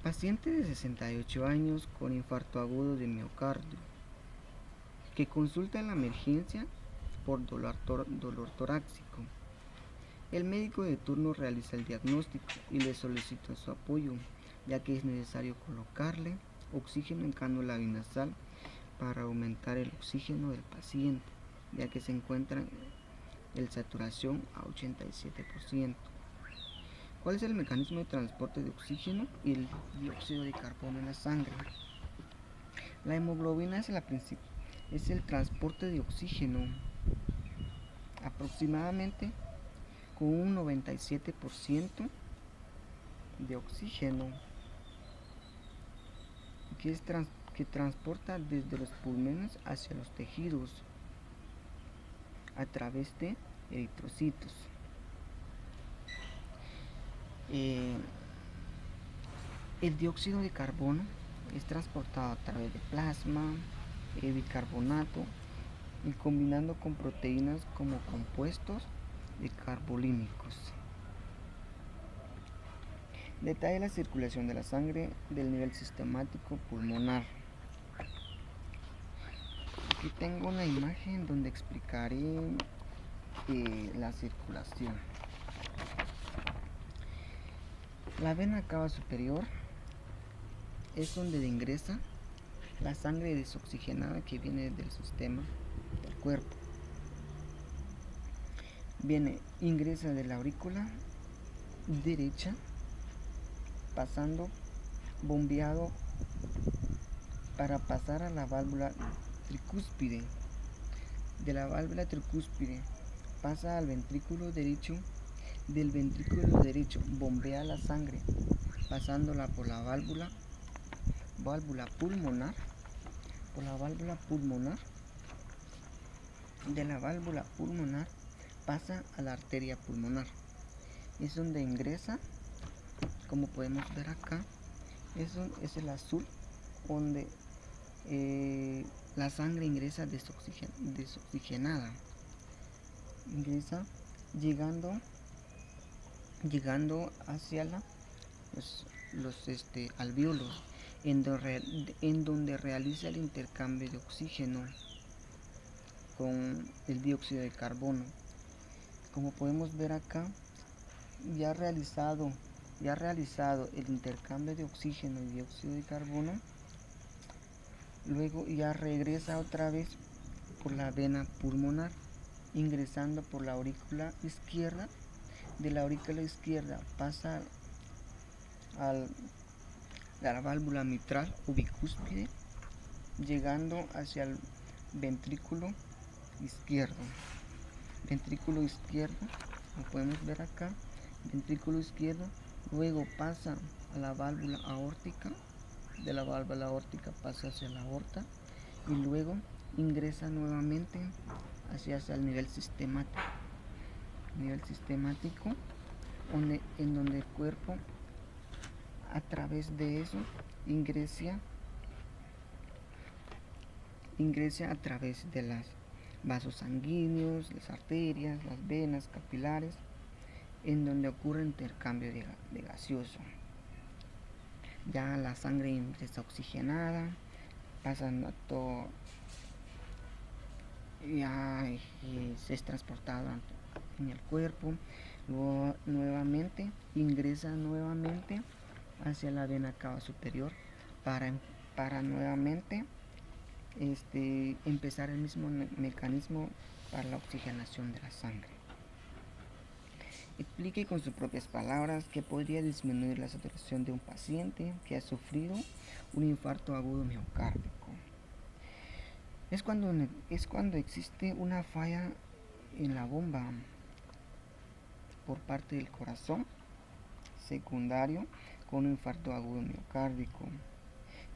Paciente de 68 años con infarto agudo de miocardio, que consulta en la emergencia por dolor torácico. El médico de turno realiza el diagnóstico y le solicita su apoyo, ya que es necesario colocarle oxígeno en cánula binasal para aumentar el oxígeno del paciente, ya que se encuentra en saturación a 87%. ¿Cuál es el mecanismo de transporte de oxígeno y el dióxido de carbono en la sangre? La hemoglobina es el transporte de oxígeno aproximadamente con un 97% de oxígeno que transporta desde los pulmones hacia los tejidos a través de eritrocitos. El dióxido de carbono es transportado a través de plasma, bicarbonato y combinando con proteínas como compuestos de carbolínicos. Detalla la circulación de la sangre del nivel sistemático pulmonar. Aquí tengo una imagen donde explicaré la circulación. La vena cava superior es donde ingresa la sangre desoxigenada que viene del sistema del cuerpo. Ingresa de la aurícula derecha, bombeado para pasar a la válvula tricúspide. De la válvula tricúspide pasa al ventrículo derecho. Del ventrículo derecho bombea la sangre pasándola por la válvula pulmonar. De la válvula pulmonar pasa a la arteria pulmonar. Es donde ingresa, como podemos ver acá, es el azul, donde la sangre ingresa desoxigenada. Ingresa llegando hacia los alvéolos, en donde realiza el intercambio de oxígeno con el dióxido de carbono. Como podemos ver acá, ya realizado el intercambio de oxígeno y dióxido de carbono, luego ya regresa otra vez por la vena pulmonar, ingresando por la aurícula izquierda. De la aurícula izquierda pasa a la válvula mitral o bicúspide, llegando hacia el ventrículo izquierdo. Como podemos ver acá, ventrículo izquierdo, luego pasa a la válvula aórtica. De la válvula aórtica pasa hacia la aorta y luego ingresa nuevamente hacia el nivel sistemático, en donde el cuerpo, a través de eso, ingresa a través de los vasos sanguíneos, las arterias, las venas capilares, en donde ocurre intercambio de gaseoso. Ya la sangre ingresa oxigenada, pasando a todo, ya se es transportado en el cuerpo. Luego ingresa nuevamente hacia la vena cava superior para nuevamente empezar el mismo mecanismo para la oxigenación de la sangre. Explique con sus propias palabras que podría disminuir la saturación de un paciente que ha sufrido un infarto agudo miocárdico. Es cuando existe una falla en la bomba por parte del corazón secundario con un infarto agudo miocárdico.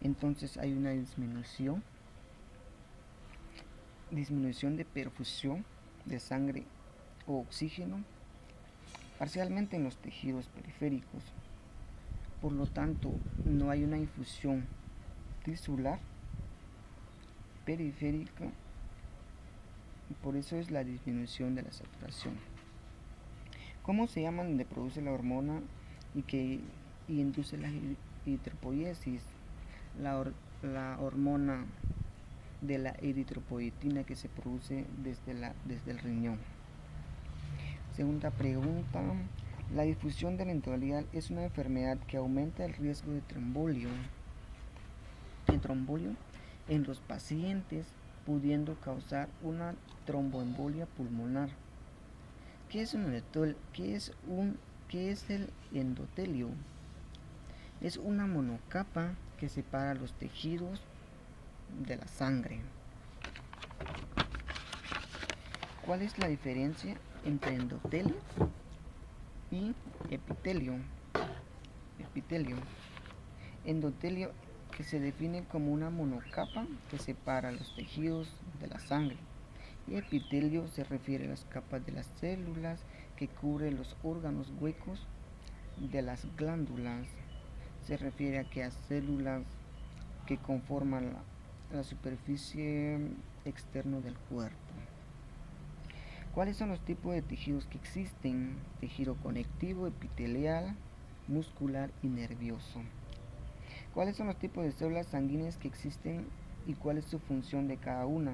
Entonces hay una disminución de perfusión de sangre o oxígeno parcialmente en los tejidos periféricos. Por lo tanto, no hay una infusión tisular periférica y por eso es la disminución de la saturación. ¿Cómo se llama donde produce la hormona y que y induce la eritropoiesis, la hormona de la eritropoietina que se produce desde el riñón. Segunda pregunta. La difusión del endotelial es una enfermedad que aumenta el riesgo de trombolio en los pacientes, pudiendo causar una tromboembolia pulmonar. ¿Qué es el endotelio? Es una monocapa que separa los tejidos de la sangre. ¿Cuál es la diferencia entre endotelio y epitelio? Endotelio, que se define como una monocapa que separa los tejidos de la sangre, y epitelio se refiere a las capas de las células que cubren los órganos huecos de las glándulas. Se refiere a aquellas células que conforman la superficie externa del cuerpo. ¿Cuáles son los tipos de tejidos que existen? Tejido conectivo, epitelial, muscular y nervioso. ¿Cuáles son los tipos de células sanguíneas que existen y cuál es su función de cada una?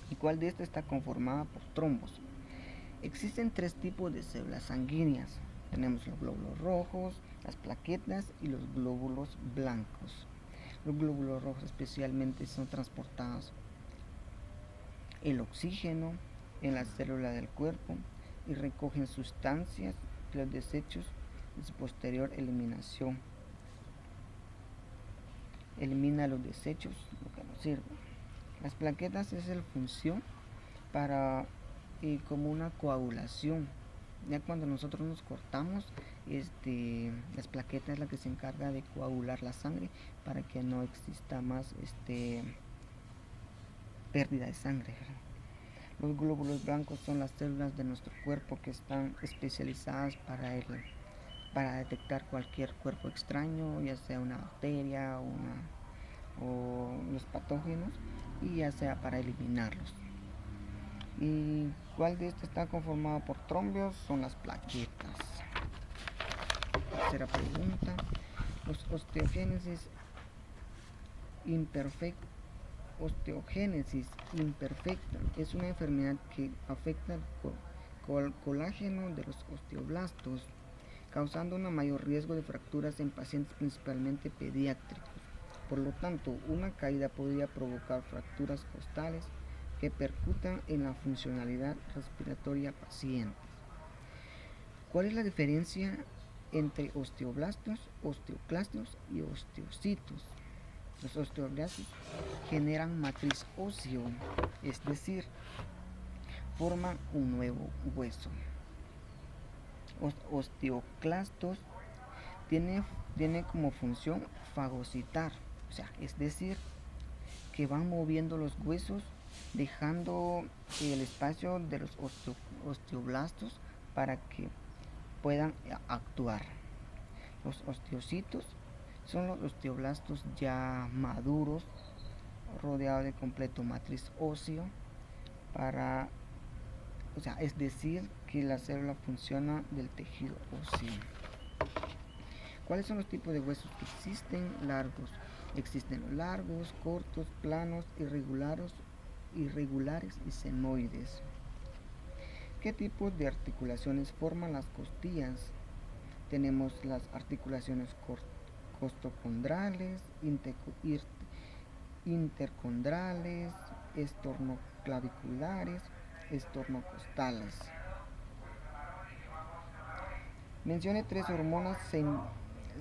¿Y cuál de estas está conformada por trombos? Existen 3 tipos de células sanguíneas. Tenemos los glóbulos rojos, las plaquetas y los glóbulos blancos. Los glóbulos rojos especialmente son transportados el oxígeno en la célula del cuerpo y recogen sustancias de los desechos de su posterior eliminación. Elimina los desechos, lo que no sirve. Las plaquetas es la función para como una coagulación. Ya cuando nosotros nos cortamos, las plaquetas es la que se encarga de coagular la sangre para que no exista más pérdida de sangre. Los glóbulos blancos son las células de nuestro cuerpo que están especializadas para detectar cualquier cuerpo extraño, ya sea una bacteria o los patógenos, y ya sea para eliminarlos. ¿Y cuál de estos está conformado por trombios? Son las plaquetas. Tercera pregunta. Los osteogénesis imperfecta es una enfermedad que afecta el colágeno de los osteoblastos, causando un mayor riesgo de fracturas en pacientes principalmente pediátricos. Por lo tanto, una caída podría provocar fracturas costales que percutan en la funcionalidad respiratoria pacientes. ¿Cuál es la diferencia entre osteoblastos, osteoclastos y osteocitos? Los osteoblastos generan matriz óseo, es decir, forman un nuevo hueso. Osteoclastos tiene como función fagocitar, es decir, que van moviendo los huesos, dejando el espacio de los osteoblastos para que puedan actuar. Los osteocitos son los osteoblastos ya maduros, rodeados de completo matriz óseo, es decir, que la célula funciona del tejido óseo. ¿Cuáles son los tipos de huesos que existen? Largos. Existen los largos, cortos, planos, irregulares y senoides. ¿Qué tipos de articulaciones forman las costillas? Tenemos las articulaciones costocondrales, intercondrales, estornoclaviculares, estornocostales. Mencione 3 hormonas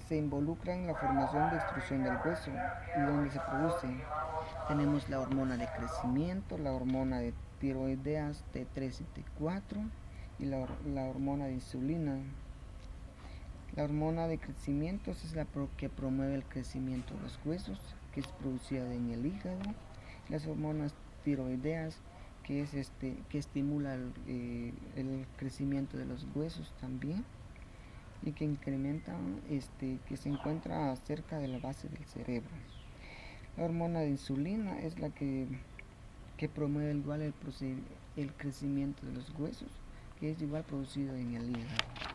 se involucran en la formación de extrusión del hueso y dónde se produce. Tenemos la hormona de crecimiento, la hormona de tiroideas T3 y T4 y la hormona de insulina. La hormona de crecimiento es la que promueve el crecimiento de los huesos, que es producida en el hígado. Las hormonas tiroideas, que estimula el crecimiento de los huesos también, y que incrementa, que se encuentra cerca de la base del cerebro. La hormona de insulina es la que promueve igual el crecimiento de los huesos, que es igual producido en el hígado.